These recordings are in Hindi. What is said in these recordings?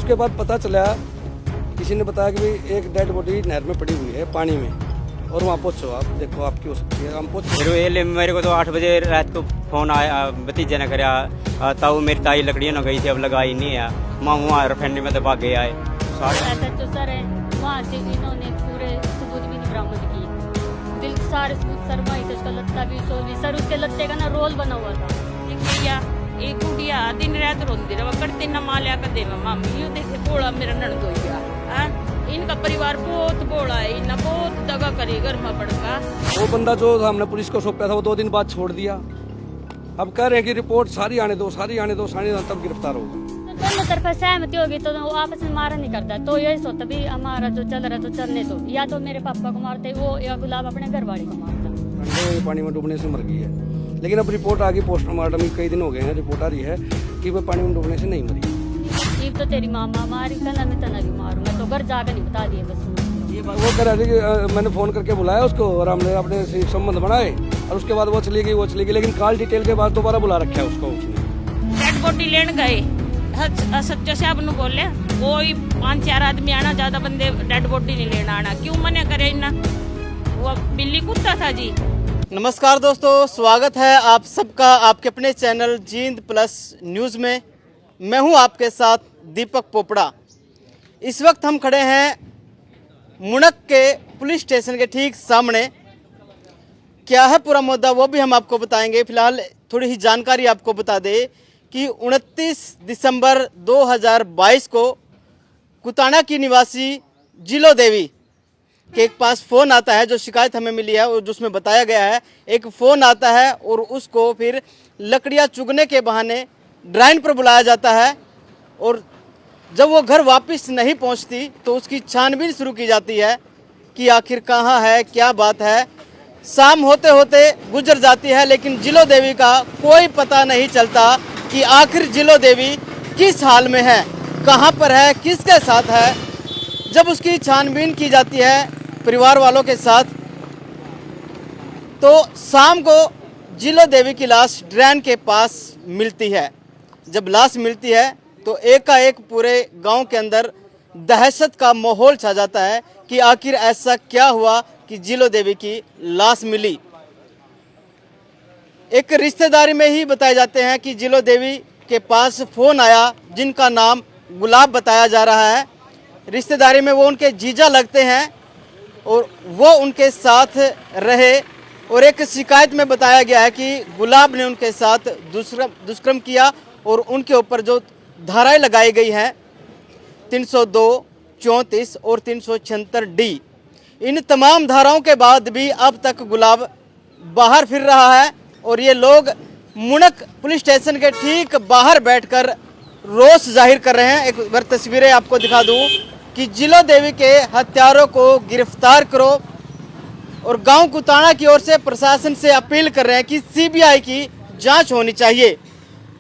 उसके बाद पता चला, किसी ने बताया कि भाई एक डेड बॉडी नहर में पड़ी हुई है पानी में, और वहाँ पहुँचो आप, देखो आपकी हो सकती है। हम पहुँचे। मेरे को तो 8 बजे रात को फोन आया, भतीजे ने कराया, ताऊ मेरी ताई लकड़ियों न गई थी, अब लगाई नहीं है, मामू वहाँ रिफाइनरी में दबा गए आए सारे। तो सर है वहाँ से इन्होंने पूरे सबूत भी नहीं बरामद की, दिल सारे सबूत सर वहीं, उसका लत्ता भी सोली सर, उसके लत्ते का ना रोल बना हुआ था। एक गुड़िया दिन रात रोंदी रहा करते न मालिया कर देवा मामी यू देखे बोला मेरा ननद हो गया। इनका परिवार बहुत बोला है, इन्हें बहुत दगा करी घर में पड़का। वो बंदा जो हमने पुलिस को सौंपा था वो 2 दिन बाद छोड़ दिया। अब कह रहे हैं कि रिपोर्ट सारी आने दो, सारी आने दो, सारी तब गिरफ्तार होगा। दोनों तरफ सहमति होगी तो वो आपस में मारा नहीं करता, तो यही सोचता भी हमारा जो चल रहा तो चलने दो, या तो मेरे पापा को मारते वो, या गुलाब अपने घर वाले को मारता। पानी में डूबने से मर गई है, लेकिन अब रिपोर्ट आ गई पोस्टमार्टम, कई दिन हो गए हैं, रिपोर्ट आ रही है कि वो पानी में डूबने से नहीं मरी। तो तेरी मामा मारी कल मैं तना भी मारूंगा, तो घर जाकर नहीं बता दिए बस। वो कह रहे थे कि मैंने फोन करके बुलाया उसको और हमने अपने संबंध बनाए, और उसके बाद वो चली गई, लेकिन कॉल डिटेल के बाद दोबारा बुला रखा है उसको। उसने डेड बॉडी लेन गए, सच्चो साहब ने बोले कोई 5-4 आदमी आना, ज्यादा बंदे डेड बॉडी नहीं लेना आना, क्यों मना करे इन्ना, वो बिल्ली कुत्ता था जी। नमस्कार दोस्तों, स्वागत है आप सबका आपके अपने चैनल जींद प्लस न्यूज़ में। मैं हूं आपके साथ दीपक पोपड़ा। इस वक्त हम खड़े हैं मुनक के पुलिस स्टेशन के ठीक सामने। क्या है पूरा मुद्दा वो भी हम आपको बताएंगे। फिलहाल थोड़ी ही जानकारी आपको बता दें कि 29 दिसंबर 2022 को कुताना की निवासी जिलो देवी के पास फ़ोन आता है, जो शिकायत हमें मिली है और जिसमें बताया गया है, एक फ़ोन आता है और उसको फिर लकड़ियाँ चुगने के बहाने ड्राइन पर बुलाया जाता है, और जब वो घर वापस नहीं पहुंचती तो उसकी छानबीन शुरू की जाती है कि आखिर कहाँ है, क्या बात है। शाम होते होते गुजर जाती है, लेकिन जिलो देवी का कोई पता नहीं चलता कि आखिर जिलो देवी किस हाल में है, कहाँ पर है, किसके साथ है। जब उसकी छानबीन की जाती है परिवार वालों के साथ, तो शाम को जिलो देवी की लाश ड्रेन के पास मिलती है। जब लाश मिलती है तो एकाएक पूरे गांव के अंदर दहशत का माहौल छा जाता है कि आखिर ऐसा क्या हुआ कि जिलो देवी की लाश मिली। एक रिश्तेदारी में ही बताए जाते हैं कि जिलो देवी के पास फ़ोन आया, जिनका नाम गुलाब बताया जा रहा है। रिश्तेदारी में वो उनके जीजा लगते हैं और वो उनके साथ रहे, और एक शिकायत में बताया गया है कि गुलाब ने उनके साथ दुष्कर्म किया, और उनके ऊपर जो धाराएं लगाई गई हैं 302, 34 और 376D, इन तमाम धाराओं के बाद भी अब तक गुलाब बाहर फिर रहा है। और ये लोग मुनक पुलिस स्टेशन के ठीक बाहर बैठकर रोष जाहिर कर रहे हैं। एक बार तस्वीरें आपको दिखा दूं कि जिलो देवी के हत्यारों को गिरफ्तार करो, और गांव कुताना की ओर से प्रशासन से अपील कर रहे हैं कि सीबीआई की जांच होनी चाहिए।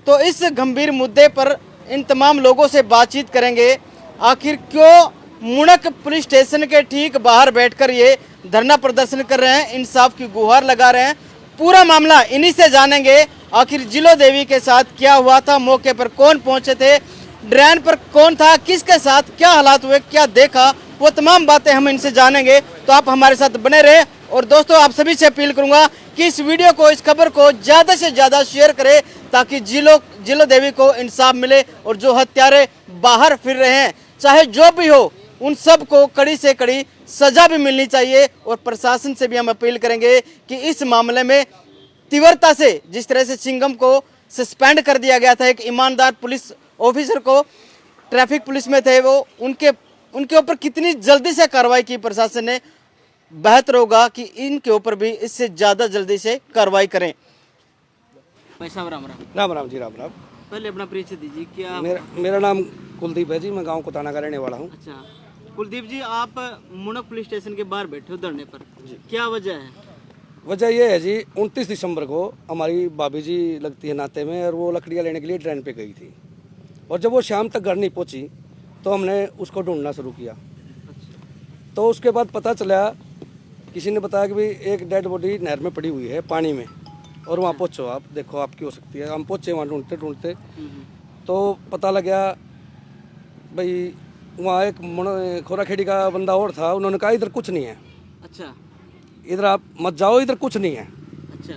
तो इस गंभीर मुद्दे पर इन तमाम लोगों से बातचीत करेंगे। आखिर क्यों मुनक पुलिस स्टेशन के ठीक बाहर बैठकर ये धरना प्रदर्शन कर रहे हैं, इंसाफ की गुहार लगा रहे हैं, पूरा मामला इन्हीं से जानेंगे। आखिर जिलो देवी के साथ क्या हुआ था, मौके पर कौन पहुंचे थे, ड्रेन पर कौन था, किसके साथ क्या हालात हुए, क्या देखा, वो तमाम बातें हम इनसे जानेंगे। तो आप हमारे साथ बने रहे। और दोस्तों, आप सभी से अपील करूंगा कि इस वीडियो को, इस खबर को ज़्यादा से ज़्यादा शेयर करें, ताकि जिलो देवी को इंसाफ मिले, और जो हत्यारे बाहर फिर रहे हैं, चाहे जो भी हो, उन सब को कड़ी से कड़ी सजा भी मिलनी चाहिए। और प्रशासन से भी हम अपील करेंगे कि इस मामले में तीव्रता से, जिस तरह से सिंघम को सस्पेंड कर दिया गया था, एक ईमानदार पुलिस ऑफिसर को, ट्रैफिक पुलिस में थे वो, उनके ऊपर कितनी जल्दी से कार्रवाई की प्रशासन ने, बेहतर होगा कि इनके ऊपर भी इससे ज़्यादा जल्दी से कार्रवाई करें। भाई साहब राम राम। राम राम जी, राम राम। पहले अपना परिचय दीजिए। क्या मेरा नाम कुलदीप है जी, मैं गांव कुताना का रहने वाला हूँ। अच्छा कुलदीप जी, आप मुनक पुलिस स्टेशन के बाहर बैठे हो धरने पर, क्या वजह है? वजह यह है जी, 29 दिसंबर को हमारी भाभी जी लगती है नाते में, और वो लकड़ियाँ लेने के लिए ट्रेन पे गई थी, और जब वो शाम तक घर नहीं पहुँची तो हमने उसको ढूंढना शुरू किया। तो उसके बाद पता चला, किसी ने बताया कि भाई एक डेड बॉडी नहर में पड़ी हुई है पानी में, और वहाँ पहुँचो आप, देखो आपकी हो सकती है। हम पहुँचे वहाँ ढूंढते ढूंढते, तो पता लगा भाई वहाँ एक खोराखेड़ी का बंदा और था, उन्होंने कहा इधर कुछ नहीं है, अच्छा इधर आप मत जाओ, इधर कुछ नहीं है। अच्छा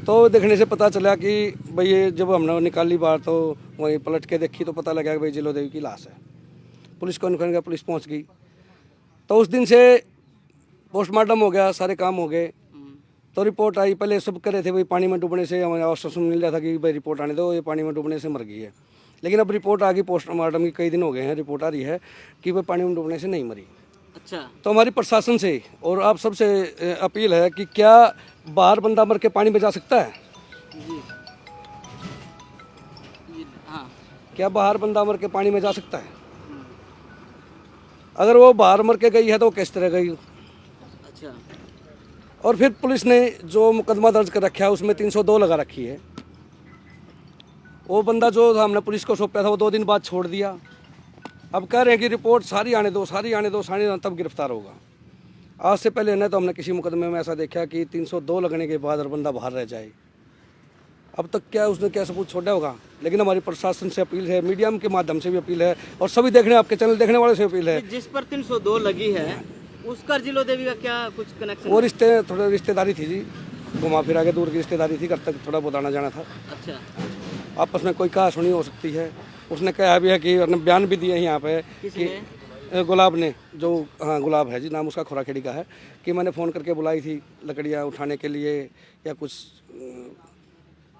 तो देखने से पता चला कि भाई ये जब हमने निकाली बाहर तो वहीं पलट के देखी तो पता लगा कि भाई जिलो देवी की लाश है। पुलिस को इन्फॉर्म किया, पुलिस पहुंच गई। तो उस दिन से पोस्टमार्टम हो गया, सारे काम हो गए। तो रिपोर्ट आई, पहले सब कह रहे थे भाई पानी में डूबने से, हमें आश्वासन मिल रहा था कि भाई रिपोर्ट आने दो, ये पानी में डूबने से मर गई है। लेकिन अब रिपोर्ट आ गई पोस्टमार्टम की, कई दिन हो गए हैं, रिपोर्ट आ रही है कि भाई पानी में डूबने से नहीं मरी। अच्छा तो हमारी प्रशासन से और आप सबसे अपील है कि क्या बाहर बंदा मर के पानी में जा सकता है? जी हाँ क्या बाहर बंदा मर के पानी में जा सकता है? अगर वो बाहर मर के गई है तो किस तरह गई? अच्छा और फिर पुलिस ने जो मुकदमा दर्ज कर रखा है उसमें 302 लगा रखी है। वो बंदा जो हमने पुलिस को सौंपा था वो 2 दिन बाद छोड़ दिया। अब कह रहे हैं कि रिपोर्ट सारी आने दो, सारी आने दो, सारी आने तब गिरफ्तार होगा। आज से पहले न तो हमने किसी मुकदमे में ऐसा देखा कि 302 लगने के बाद और बंदा बाहर रह जाए। अब तक क्या उसने क्या सबूत छोड़ा होगा? लेकिन हमारी प्रशासन से अपील है, मीडिया के माध्यम से भी अपील है और सभी देखने आपके चैनल देखने वाले से अपील है। जिस पर 302 लगी है उसका जिलो देवी का क्या कुछ कनेक्शन? वो थोड़ा रिश्तेदारी थी जी, घुमा फिरा के दूर की रिश्तेदारी थी, घर तक थोड़ा बहुत आना जाना था। अच्छा आपस में कोई कहा सुनी हो सकती है। उसने कहा भी है कि उसने बयान भी दिए यहाँ पे कि गुलाब ने, जो हाँ गुलाब है जी नाम उसका, खोराखेड़ी का है, कि मैंने फ़ोन करके बुलाई थी लकड़ियाँ उठाने के लिए या कुछ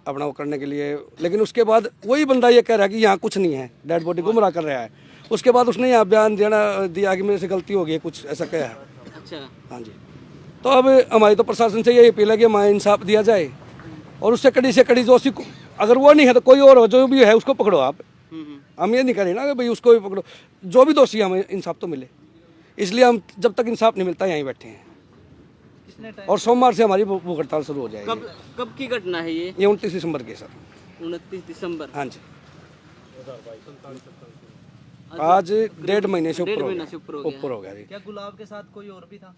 अपना वो करने के लिए। लेकिन उसके बाद वही बंदा ये कह रहा है कि यहाँ कुछ नहीं है, डेड बॉडी गुमराह कर रहा है। उसके बाद उसने यहाँ बयान दिया कि मेरे से गलती हो गई है, कुछ ऐसा कहा है। अच्छा हाँ जी। तो अब हमारी तो प्रशासन से यही अपील है कि हमें इंसाफ दिया जाए और उससे कड़ी से कड़ी दोषी को, अगर वो नहीं है तो कोई और हो जो भी है उसको पकड़ो आप। हम ये नहीं करें ना कि भाई उसको भी पकड़ो, जो भी दोषी है हमें इंसाफ तो मिले। इसलिए हम जब तक इंसाफ नहीं मिलता यहीं बैठे हैं और सोमवार से हमारी भूख हड़ताल शुरू हो जाएगी। कब की घटना है ये? 29 दिसंबर की सर। 29 दिसंबर। हाँ जी। आज 1.5 महीने से ऊपर हो गया जी। क्या गुलाब के साथ कोई और भी था?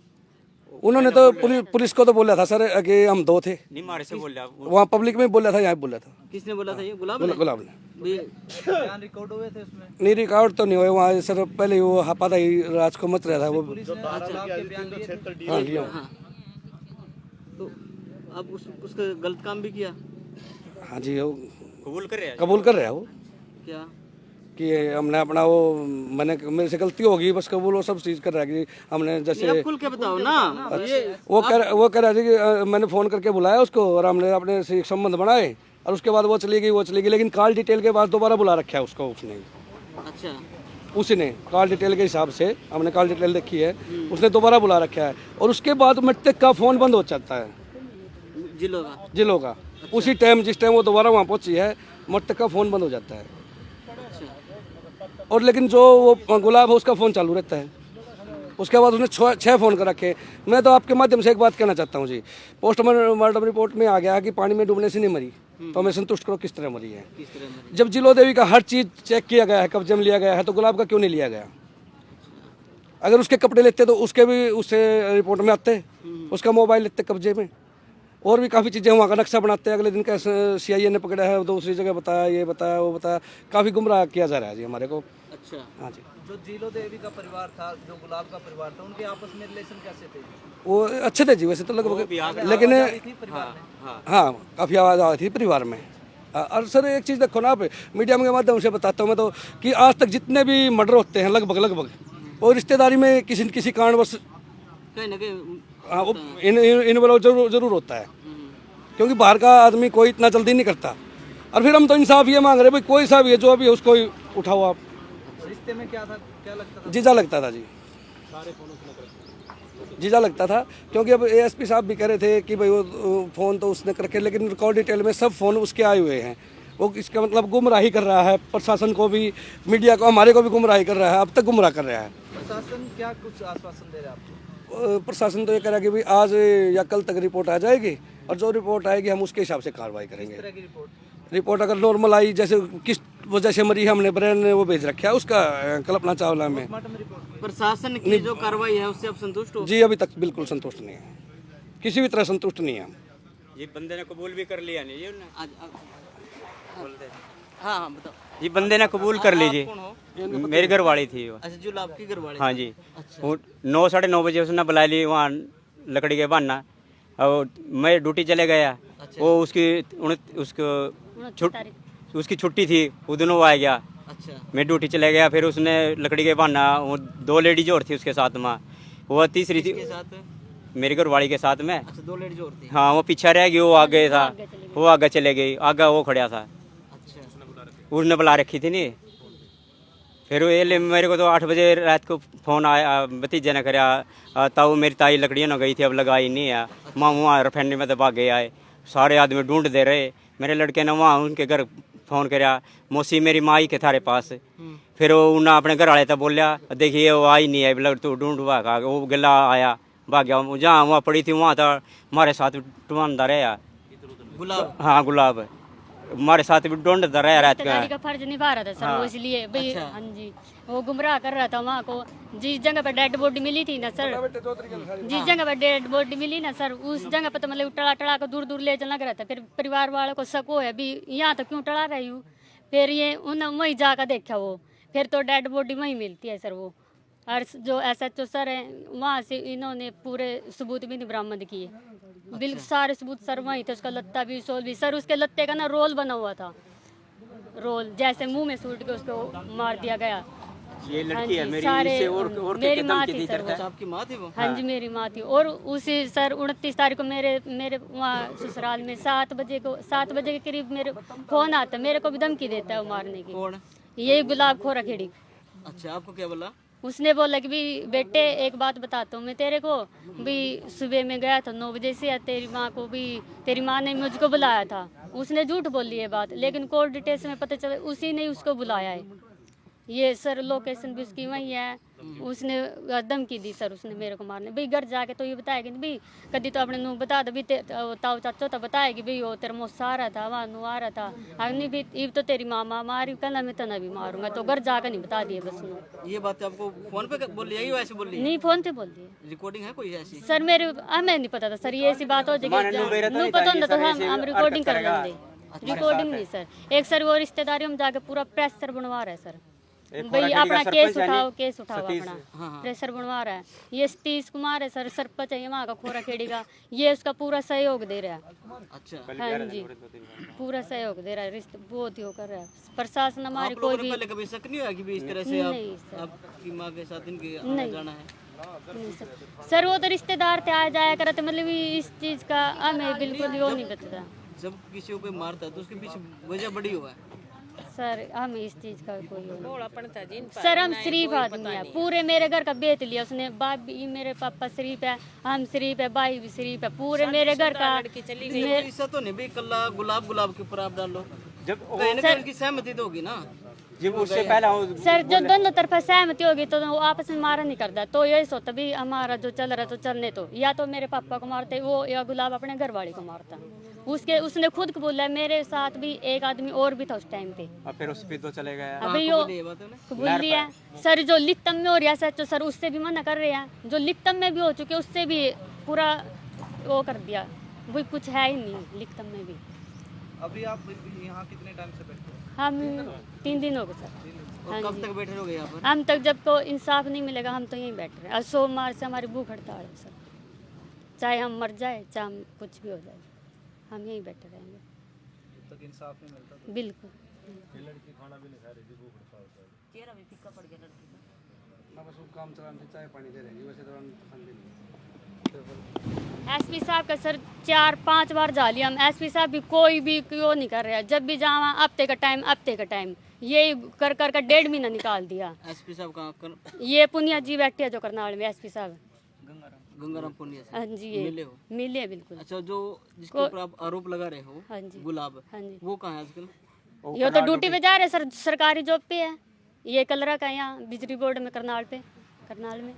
उन्होंने तो पुलिस को तो बोला था सर कि हम 2 थे। नहीं मारे से बोल रहा वहाँ पब्लिक में बोला था, यहाँ बोला था। किसने बोला था ये? गुलाब ने। बयान रिकॉर्ड हुए थे उसमें? नहीं रिकॉर्ड तो नहीं हुए वहाँ सर, पहले वो हापादा ही राज को मच रहा था वो। पुलिस ने गुलाब के बयान लिए थे? हाँ लिया। हाँ तो अब उसका गलत काम भी किया? हाँ जी वो कबूल कर रहे हैं। कबूल कर रहा है वो क्या कि हमने अपना वो, मैंने मेरे से गलती होगी बस कबूल, वो सब चीज़ कर रहा है कि हमने जैसे आप खुल के बताओ ना। ये वो कह रहा था कि मैंने फ़ोन करके बुलाया उसको और हमने अपने से एक संबंध बनाए और उसके बाद वो चली गई, लेकिन कॉल डिटेल के बाद दोबारा बुला रखा है उसको उसने। अच्छा उसने कॉल डिटेल के हिसाब से, हमने कॉल डिटेल देखी है, उसने दोबारा बुला रखा है और उसके बाद मट्टक का फ़ोन बंद हो जाता है जिलों का। उसी टाइम जिस टाइम वो दोबारा वहाँ पहुँची है मट्टक का फ़ोन बंद हो जाता है। और लेकिन जो वो गुलाब है उसका फ़ोन चालू रहता है। उसके बाद उसने 6 फ़ोन कर रखे। मैं तो आपके माध्यम से एक बात कहना चाहता हूँ जी, पोस्टमार्टम रिपोर्ट में आ गया कि पानी में डूबने से नहीं मरी, तो हमें संतुष्ट करो किस तरह मरी है। जब जिलो देवी का हर चीज़ चेक किया गया है, कब्जे में लिया गया है, तो गुलाब का क्यों नहीं लिया गया? अगर उसके कपड़े लेते तो उसके भी उससे रिपोर्ट में आते, उसका मोबाइल लेते कब्जे में, और भी काफ़ी चीज़ें वहाँ का नक्शा बनाते हैं। अगले दिन का CIA ने पकड़ा है, दूसरी जगह बताया, ये बताया, वो बताया, काफ़ी गुमराह किया जा रहा है जी हमारे को। अच्छा हाँ जी। जो जिलो देवी का परिवार था, जो गुलाब का परिवार था, उनके आपस में रिलेशन कैसे थे? वो अच्छे थे जी वैसे तो लगभग, लेकिन हाँ काफ़ी आवाज़ आ रही थी परिवार में। और सर एक चीज़ देखो ना आप, मीडिया के माध्यम से बताता हूँ मैं तो कि आज तक जितने भी मर्डर होते हैं लगभग वो रिश्तेदारी में किसी न किसी कारणवश कहीं ना कहीं हाँ वो इन्वॉल्व जरूर होता है, क्योंकि बाहर का आदमी कोई इतना जल्दी नहीं करता। और फिर हम तो इंसाफ ये मांग रहे भाई, कोई सा भी है जो भी है उसको ही उठाओ आप। रिश्ते में क्या था, क्या लगता था? जीजा लगता था जी, जीजा लगता था, क्योंकि अब ASP साहब भी कह रहे थे कि भाई वो फ़ोन तो उसने करके, लेकिन रिकॉर्ड डिटेल में सब फ़ोन उसके आए हुए हैं। वो इसका मतलब गुमराही कर रहा है, प्रशासन को भी, मीडिया को, हमारे को भी गुमराही कर रहा है, अब तक गुमराह कर रहा है। प्रशासन क्या कुछ आश्वासन दे रहा है आपको? प्रशासन तो ये कह रहा है कि भाई आज या कल तक रिपोर्ट आ जाएगी और जो रिपोर्ट आएगी हम उसके हिसाब से कार्रवाई करेंगे। तरह की रिपोर्ट अगर नॉर्मल आई, जैसे किस वजह से मरी, हमने ब्रेन वो भेज रखा है उसका कल्पना चावला में। प्रशासन की जो कार्रवाई है उससे आप संतुष्ट हो? जी अभी तक बिल्कुल संतुष्ट नहीं है, किसी भी तरह संतुष्ट नहीं है हम। ये बंदे ने कबूल भी कर लिया नहीं, ये हाँ बताओ। ये बंदे ने कबूल कर लीजिए। कौन हो? मेरी घरवाली थी वो। अच्छा, जो आपकी घरवाली हाँ थी। जी। अच्छा। वो 9 साढ़े 9 बजे उसने बुला ली वहाँ लकड़ी के बहाना, और मैं ड्यूटी चले गया। अच्छा। वो उसकी छुट्टी थी, वो दोनों वो आ गया। अच्छा। मैं ड्यूटी चले गया, फिर उसने लकड़ी के बहाना, वो 2 लेडीज और थी उसके साथ में, वो तीसरी थी किसके साथ? मेरी घरवाली के साथ में। अच्छा, 2 लेडीज और थी। हाँ, वो पीछे रह गई, वो आगे था, वो आगे चले गई, आगे वो खड़ा था, अच्छा। उसने बुला रखी थी नहीं। फिर ये मेरे को तो 8 बजे रात को फोन आया, भतीजे ने कराया, ताऊ मेरी ताई लकड़ियाँ न गई थी, अब लगाई नहीं है। मामू वहाँ रफेंडी में तो भागे आए, सारे आदमी ढूंढ दे रहे। मेरे लड़के ने वहाँ उनके घर फोन कराया, मौसी मेरी माँ ही के थारे पास। फिर वो उन्हें अपने घर वाले तो बोलिया, देखिए वो आई नहीं है, बोला तू ढूंढ भागा। वो गला आया, भाग गया, जहाँ वहाँ पड़ी थी वहाँ था हमारे साथ टुमानदार है। गुलाब। हाँ, गुलाब हमारे साथ भी ढूंढता रहा रात का। रिश्तेदारी का फर्ज निभा रहा था सर वो, इसलिए भाई। अच्छा। हाँ जी, वो गुमराह कर रहा था वहाँ को। जिस जगह पर डेड बॉडी मिली थी ना सर, जिस जगह पर डेड बॉडी मिली ना सर, उस जगह पर तो मतलब टड़ा टड़ा को दूर दूर ले चलना रहा था। फिर परिवार वालों को शक हो है भी यहाँ तो क्यों टड़ा रही हूँ। फिर ये उन वहीं जाकर देखा वो, फिर तो डेड बॉडी वहीं मिलती है सर वो। और जो SHO सर है वहाँ से इन्होंने पूरे सबूत भी नहीं बरामद किए, बिल्कुल सारे सबूत सर वहीं थे। उसका लत्ता भी, सोल भी सर, उसके लत्ते का ना रोल बना हुआ था, रोल जैसे मुंह में सूट के उसको मार दिया गया। ये हाँ लड़की है जी, मेरी, सारे इससे और मेरी माँ थी सर अच्छा, वो। आपकी माँ थी वो? हाँ जी, मेरी माँ थी। और उसी सर 29 तारीख को मेरे वहाँ ससुराल में 7 बजे के करीब मेरे फोन आता, मेरे को भी धमकी देता है वो मारने की। कौन? यही गुलाब खोरा खेड़ी। अच्छा, आपको क्या बोला? उसने बोला कि भी बेटे एक बात बताता हूँ मैं तेरे को, भी सुबह में गया था 9 बजे से, तेरी माँ को भी, तेरी माँ ने मुझको बुलाया था। उसने झूठ बोली है बात, लेकिन कोर्ट डिटेल्स में पता चला उसी ने उसको बुलाया है। ये सर लोकेशन भी उसकी वही है। उसने धमकी दी सर उसने मेरे को मारने। भाई घर जाके तो ये बताएगी भाई, कभी तो अपने नू बता दो भी, ताऊ चाचो तो बताएगी भाई वो तेरा मौसा आ रहा था, वहाँ नू आ रहा था, अग्नि भी इब तो तेरी मामा मारी, कल मैं तना भी मारूंगा। तो घर जाकर नहीं बता दिए बस नू। ये बात आपको फोन पे बोली है या वैसे बोली है? नहीं, फोन पे बोल दिए रिकॉर्डिंग है कोई ऐसी? सर। मेरे हमें नहीं पता था सर ये ऐसी बात हो जाएगी, नू पता होता तो हम रिकॉर्डिंग कर लेंगे। रिकॉर्डिंग नहीं सर। एक सर वो रिश्तेदारी में जाके पूरा प्रेशर बनवा रहा है सर, भाई अपना केस उठाओ अपना प्रेशर बनवा रहा है। ये सतीश कुमार है सर, सरपंच है वहाँ का खोरा खेड़ी का, ये उसका पूरा सहयोग दे रहा है। अच्छा। हाँ जी, पूरा सहयोग दे रहा है, रिश्ते बहुत ही वो कर रहा है। प्रशासन हमारी आप कोई लोगों ने भी पहले कभी शक नहीं हुआ कि भी इस तरह से नहीं सर। आपकी माँ के साथ इनके नहीं। जाना है? नहीं सर, वो तो रिश्तेदार थे, आ जाया करते, मतलब इस चीज़ का हमें बिल्कुल वो नहीं पता। जब किसी को कोई मारता है तो उसके पीछे वजह बड़ी हुआ है सर, हमें इस चीज़ का कोई वो नहीं। भोलापन था जी इन पर। सर हम शरीफ आदमी है, पूरे मेरे घर का बेच लिया उसने। बाप भी, मेरे पापा शरीफ है, हम शरीफ है, भाई भी शरीफ है, पूरे मेरे घर का। ऐसा तो नहीं भाई कल्ला गुलाब के ऊपर आप डालो, जब कहीं ना कहीं उनकी सहमति तो होगी ना। जब उससे पहला सर जो दोनों तरफा सहमति होगी तो वो आपस में मारा नहीं करता। तो यही सोचता भी हमारा जो चल रहा तो चलने तो, या तो मेरे पापा को मारते वो, या गुलाब अपने घर वाले को मारता। उसने खुद को बोला, मेरे साथ भी एक आदमी और भी था उस टाइम पे। और फिर उस पे तो चले गया। अभी वो बोल दिया सर, जो लिखतम में हो रहा है तो सर उससे भी मना कर रहे हैं, जो लिखतम में भी हो चुके उससे भी पूरा वो कर दिया, वो कुछ है ही नहीं लिखतम में भी। अभी आप यहाँ कितने टाइम से बैठे हो? हम 3 दिन हो गए सर। और कब तक बैठे रहोगे यहाँ पर? हम तक जब को इंसाफ नहीं मिलेगा हम तो यहीं बैठ रहे हैं। और सोमवार से हमारी भूख हड़ताल है सर, चाहे हम मर जाए चाहे हम कुछ भी हो जाए, हम यहीं बैठे रहेंगे जब तक इंसाफ नहीं मिलता तो। बिल्कुल। ना बस वो काम चलाने से चाय पानी दे रहे हैं, वैसे तो हम पसंद ही नहीं। SP साहब का सर 4-5 बार जा लिया हम। SP साहब भी कोई भी क्यों नहीं कर रहा है, जब भी जावा हफ्ते का टाइम यही कर कर 1.5 महीना निकाल दिया। एसपी साहब कहाँ? ये पुनिया जी बैठे हैं जो करनाल में, SP साहब गंगाराम पुनिया से हाँ जी, ये मिले हो? मिले हैं बिल्कुल। अच्छा, जो जिसके ऊपर आप आरोप लगा रहे हो हाँ जी, गुलाब, हाँ जी। वो कहाँ है आजकल? ये तो ड्यूटी पे जा रहे सर, सरकारी जॉब पे है। ये कलरा का यहाँ बिजली बोर्ड में करनाल में।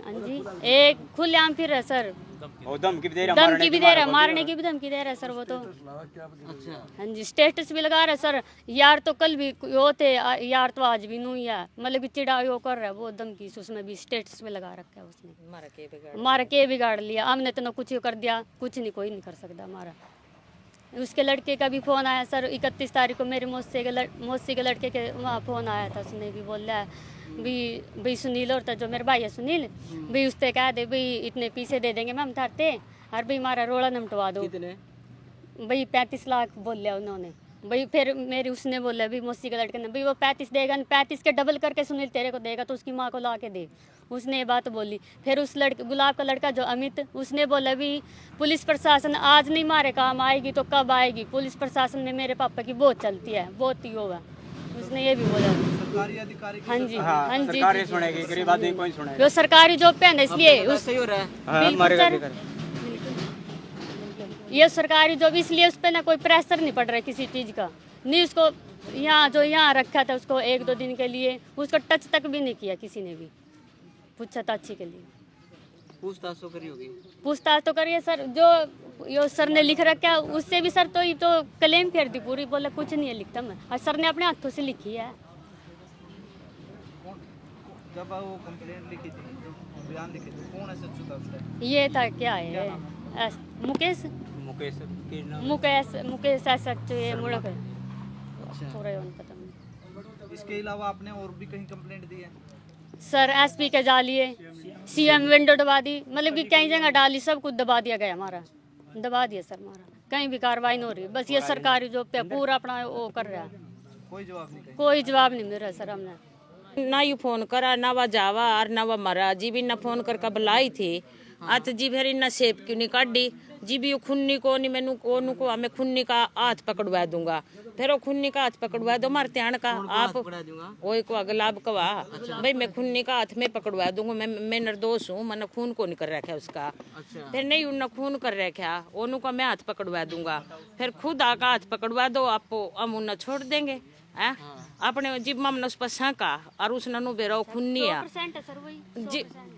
हाँ जी, एक खुलेआम फिर है सर, धमकी भी दे रहा, धमकी भी दे रहा है, मारने की भी धमकी दे रहा है सर वो तो। अच्छा। हाँ जी, स्टेटस भी लगा रहा है सर, यार तो कल भी वो थे, यार तो आज भी नहीं है, मतलब चिड़ा वो कर रहा है वो धमकी, उसमें भी स्टेटस में लगा रखा है उसने। मार के बिगाड़ लिया हमने तो ना कुछ कर दिया, कुछ नहीं, कोई नहीं कर सकता हमारा। उसके लड़के का भी फ़ोन आया सर। 31 तारीख को मेरे मौसी के लड़के के वहाँ फ़ोन आया था। उसने भी बोला है भी सुनील और जो मेरा भाई है सुनील भी उससे कह दे भाई इतने पैसे दे देंगे मैम थाते और भाई हमारा रोड़ा नमटवा दो। कितने? भाई 35 लाख बोल लिया उन्होंने। भाई फिर मेरी उसने बोला भी मौसी के लड़के ने भाई वो 35 देगा, 35 के डबल करके सुनील तेरे को देगा तो उसकी माँ को ला के दे। उसने ये बात बोली। फिर उस लड़के गुलाब का लड़का जो अमित, उसने बोला भी पुलिस प्रशासन आज नहीं मारे काम आएगी तो कब आएगी, पुलिस प्रशासन में मेरे पापा की बहुत चलती है, बहुत ही होगा। उसने ये भी बोला। सरकारी अधिकारी हाँ जी हाँ, हाँ जी सरकारी सुनेगी, गरीब आदमी कोई सुनेगा। वो सरकारी जॉब पे है ना इसलिए उस सही हो रहा है। हाँ, बिल्कुल हमारे सर। घर के ये सरकारी जॉब इसलिए उस पर ना कोई प्रेशर नहीं पड़ रहा है किसी चीज़ का। नहीं उसको यहाँ जो यहाँ रखा था उसको 1-2 दिन के लिए उसको टच तक भी नहीं किया किसी ने भी। पूछा था अच्छी के लिए पूछताछ तो करी होगी। पूछताछ तो करिए सर। जो यो सर ने लिख रखा उससे भी सर तो ये तो क्लेम फेर दी पूरी। बोला कुछ नहीं है लिखता मैं, और सर ने अपने हाथों से लिखी है। जब वो कंप्लेंट लिखी थी, जो बयान लिखे थे, कौन ऐसा चुका उस टाइम? ये था क्या है मुकेश मुकेश की नाम मुकेश ऐसा ये मुड़क है थोड़ा पता नहीं। इसके अलावा आपने और भी कहीं कंप्लेंट दी है? सर एसपी के डालिए, सीएम विंडो दबा दी, मतलब कि कई जगह डाली, सब कुछ दबा दिया गया हमारा, दबा दिया सर हमारा। कहीं भी कार्रवाई नहीं हो रही। बस ये सरकारी जॉब पे पूरा अपना वो कर रहा है। कोई जवाब नहीं? कोई जवाब नहीं मिल रहा सर हमने। ना यू फोन करा ना वह जावा और ना वह मरा जी भी ना फोन करके बुलाई थी। आज जी फिर इन्ना सेप क्यों नहीं काटी जी भी खुन्नी को नहीं मैनू को हमें खुन्नी का हाथ पकड़वा दूंगा। फिर वो खुन्नी का हाथ पकड़वा दो मार ध्यान का आप वही को अगलाब कवा भाई मैं खुन्नी का हाथ में पकड़वा दूंगा। मैं निर्दोष हूँ, मैंने खून को नहीं कर रखा उसका। फिर नहीं उन्होंने खून कर रखा ओनू का मैं हाथ पकड़वा दूंगा। फिर खुद आका हाथ पकड़वा दो आपको हम उन्हें छोड़ देंगे है अपने जीव ममन उस पर सांका और उस ननु बेरो खुन्नी है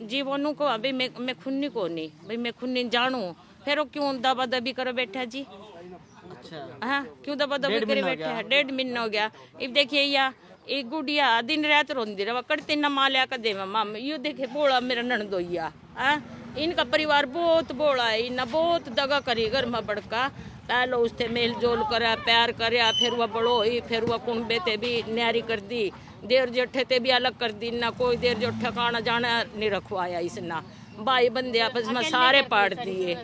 जी वोनू को अभी मैं खुन्नी को नहीं भाई मैं खुन्नी जानू। फिर वो क्यों दबा दबी कर बैठा जी? अच्छा हाँ क्यों दबा दबी करे बैठा है? 1.5 महीना हो गया। अब देखिए या एक गुड़िया दिन रात रोंदी रहा करते न मालिया का दे माम यू देखे बोला मेरा ननदोइया हाँ इनका परिवार बहुत बोला है। इन्हें बहुत दगा करी घर में बड़का पहले उससे मेल जोल करा प्यार करया। फिर वह बड़ो हुई फिर वह कुंबे ते भी न्यारी कर दी, देर जेठे ते भी अलग कर दी। ना कोई देर जो ठिकाना जाना नहीं रखवाया इसना। भाई बंदे आपस में सारे पाड़ दिए।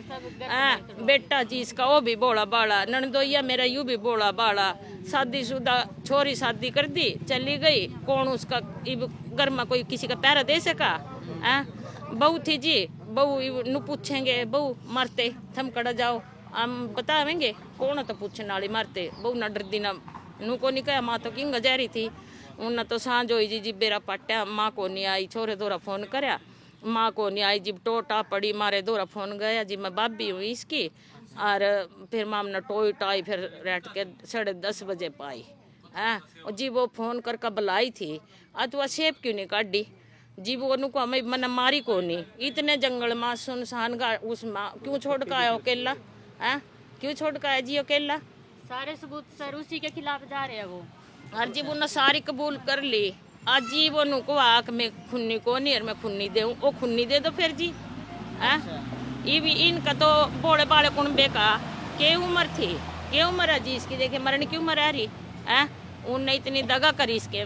बेटा जी इसका वो भी बोला बाड़ा, ननदोइया मेरा यू भी बोला बाड़ा। शादीशुदा छोरी शादी कर दी चली गई, कौन उसका घर में कोई किसी का पैरा दे सका? बहू थी जी, बहू नु पूछेंगे बहू मरते थम कड़ा जाओ हम बतावेंगे कौन तो पूछने वाली मरते बहू न डर दी ना नू को नहीं कहा। माँ तो किंग गजारी थी उन तो सांझ होई जी बेरा पाट्या माँ को नहीं आई। छोरे दोरा फोन करया माँ को नहीं आई जी टोटा पड़ी मारे दोरा फोन गया जी मैं बाबी हुई इसकी। और फिर माम ने टोई टाई फिर रेट के 10:30 बजे पाई है जी। वो फोन करके बुलाई थी आज वह सेप क्यों नहीं काटी जी? वो को हमें मन मारी को नहीं इतने जंगल में सुनसान गा उस माँ क्यों छोड़ का आया अकेला है? क्यों छोड़ का आया जी अकेला? सारे सबूत सर उसी के खिलाफ जा रहे हैं वो। हर जी उन्हें सारी कबूल कर ली। आज जी वो नु को आक में खुन्नी को नहीं और मैं खुन्नी दे वो खुन्नी दे दो फिर जी है। ये भी इनका तो बोले बाले कुंबे का के उम्र थी के उम्र है जी इसकी? देखे मरने की उम्र है रही है। उनने इतनी दगा करी इसके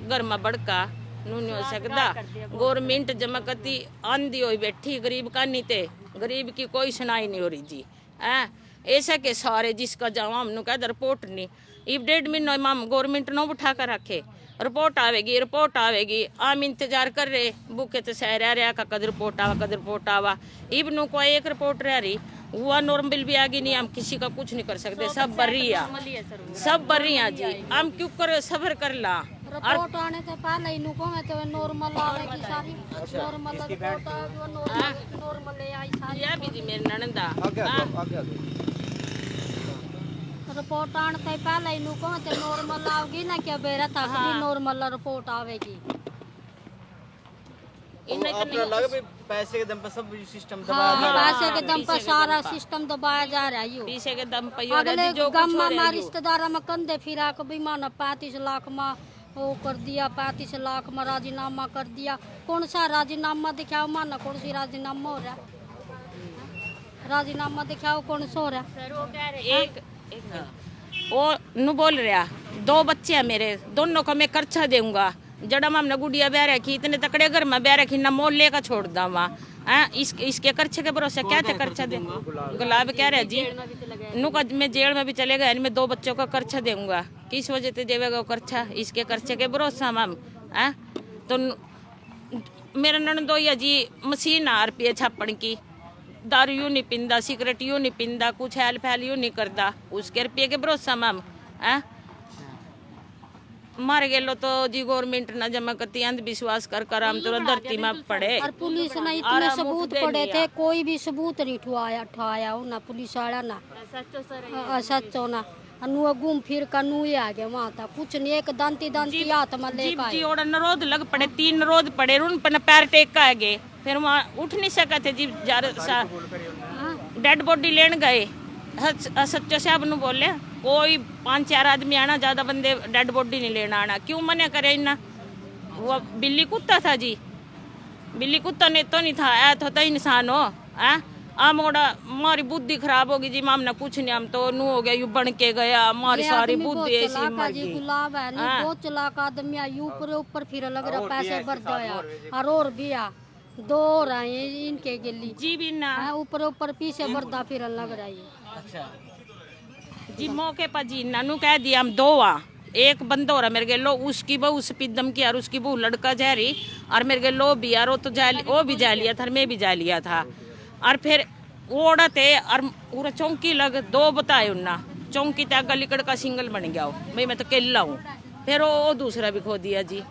घर में बड़का नू नहीं हो सकता। गवर्नमेंट जमा करती आंधी हुई बैठी गरीब का नहीं थे, गरीब की कोई सुनाई नहीं हो रही जी है। ऐसा के सारे जिसका जावा हमने कहा रिपोर्ट नहीं इब 1.5 महीना माम गवर्नमेंट न उठा कर रखे रिपोर्ट आवेगी आम इंतजार कर रहे बुके तो सह रहा का कद रिपोर्ट आवा इब नु को एक रिपोर्ट रह रही हुआ नॉर्मल भी आगे नहीं। हम किसी का कुछ नहीं कर सकते, सब बर्रिया सब बर्रिया जी। हम क्यों कर सबर कर ला रिपोर्ट आने से पहले इनु को मैं तो नॉर्मल आवेगी सारी नॉर्मल रिपोर्ट नॉर्मल ले आई सारी। या भी जी मेरे ननदा रिपोर्ट आने से पहले इनु को मैं तो नॉर्मल आवेगी ना क्या बेरा था कि नॉर्मल रिपोर्ट आवेगी। अपना लगे भी पैसे के दम पर सब सिस्टम दबाया जा रहा है। पैसे के दम पर सारा सिस्टम दबाया जा रहा है। पीछे के दम पर अगले जो गम में रिश्तेदार में कंधे फिरा के भी माना 35 लाख में वो कर दिया, 35 लाख में राजीनामा कर दिया। कौन सा राजीनामा दिखाओ माना? कौन सी राजीनामा हो रहा? राजीनामा दिखाओ कौन सा हो रहा? सर वो कह रहे वो नु बोल रहा 2 बच्चे हैं मेरे, दोनों को मैं खर्चा दूंगा। जड़ा हमने गुड़िया ब्याह रखी, इतने तकड़े घर में ब्याह रखी ना मोहल्ले का छोड़ दा वहाँ इसके खर्चे के भरोसे क्या थे खर्चा दे। गुलाब कह रहा जी नु का मैं जेल में भी चले गए, मैं 2 बच्चों का खर्चा दूंगा। किस वजह से देवेगा वो खर्चा? इसके खर्चे के भरोसा मैम। तो मेरा ननदोया जी मशीन आ रही है छापण की, दारू यूं नहीं पींदा, सिगरेट यूं नहीं पींदा, कुछ हैल फैल यूं नहीं करता, उसके रुपये के भरोसा मैम। मर गेलो तो जी गवर्नमेंट ना जमा करती, अंधविश्वास कर हम तो धरती में पड़े। और पुलिस ने इतने सबूत पड़े थे, कोई भी सबूत नहीं ठुआया हो ना पुलिस वाला ना सच्चो ना नु घूम फिर कर नु ही आ गया वहाँ तक, कुछ नहीं एक दांती हाथ में लेकर जी और नरोद लग पड़े, 3 नरोद पड़े, उन पर पैर टेक का गए, फिर वहाँ उठ नहीं सका थे जी। डेड बॉडी लेन गए, सच्चो साहब नु बोले कोई 5-4 आदमी आना, ज्यादा बंदे डेड बॉडी नहीं लेना आना। क्यों मना करे इन्ना? वो बिल्ली कुत्ता था जी, बिल्ली कुत्ता ने तो नहीं था, ऐ तो इंसान हो। मोड़ा मारी बुद्धि खराब होगी जी, मामना कुछ नहीं, हम तो नू हो गया यू बन के गया, हमारी सारी बुद्धि ऐसी मर गई। गुलाब है नहीं बहुत चलाक आदमी, ऊपर फिर लग रहा पैसे भर दया और भी आ 2 और आए इनके गिल्ली जी भी ना ऊपर पीछे भरदा फिर लग रहा है। अच्छा जी मौके पर जी नानू कह दिया हम 2 आ, एक बंदा हो रहा मेरे गेलो, उसकी बहू सपीदम की और उसकी बहू लड़का जा रही, और मेरे गेलो भी यार वो तो वो भी जा लिया था, मैं भी जा लिया था। और फिर ओड़ा थे और पूरा चौंकी लग 2 बताए उन्ना, चौंकी तक गलीकड़ का सिंगल बन गया हो, मैं तो केला हूँ। फिर वो दूसरा भी खो दिया जी।